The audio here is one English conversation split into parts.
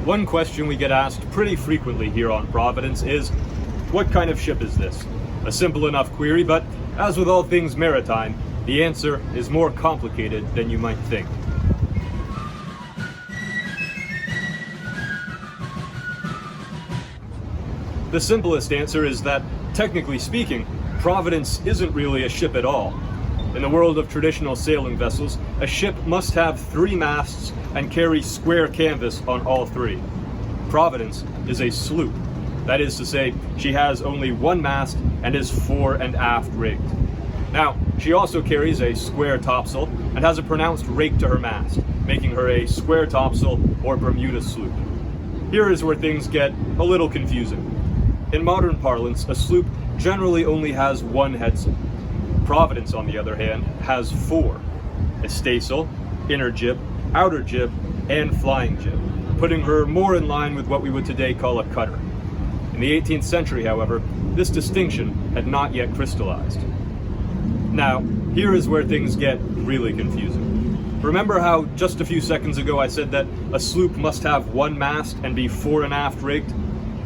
One question we get asked pretty frequently here on Providence is, what kind of ship is this? A simple enough query, but as with all things maritime, the answer is more complicated than you might think. The simplest answer is that, technically speaking, Providence isn't really a ship at all. In the world of traditional sailing vessels, a ship must have 3 masts and carry square canvas on all 3. Providence is a sloop. That is to say, she has only 1 mast and is fore and aft rigged. Now, she also carries a square topsail and has a pronounced rake to her mast, making her a square topsail or Bermuda sloop. Here is where things get a little confusing. In modern parlance, a sloop generally only has 1 headsail. Providence, on the other hand, has 4: a staysail, inner jib, outer jib, and flying jib, putting her more in line with what we would today call a cutter. In the 18th century, however, this distinction had not yet crystallized. Now, here is where things get really confusing. Remember how just a few seconds ago I said that a sloop must have 1 mast and be fore and aft rigged?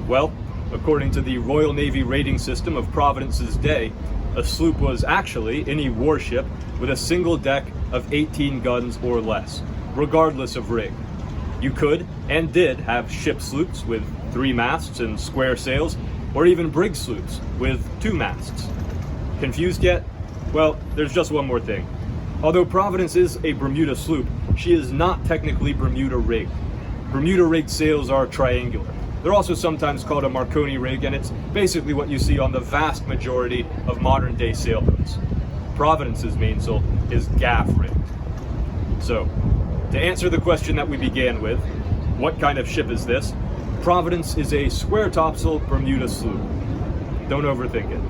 Well, according to the Royal Navy rating system of Providence's day, a sloop was actually any warship with a single deck of 18 guns or less, regardless of rig. You could, and did, have ship sloops with 3 masts and square sails, or even brig sloops with 2 masts. Confused yet? Well, there's just one more thing. Although Providence is a Bermuda sloop, she is not technically Bermuda rigged. Bermuda rigged sails are triangular. They're also sometimes called a Marconi rig, and it's basically what you see on the vast majority of modern day sailboats. Providence's mainsail is gaff rigged. So, to answer the question that we began with, what kind of ship is this? Providence is a square topsail Bermuda sloop. Don't overthink it.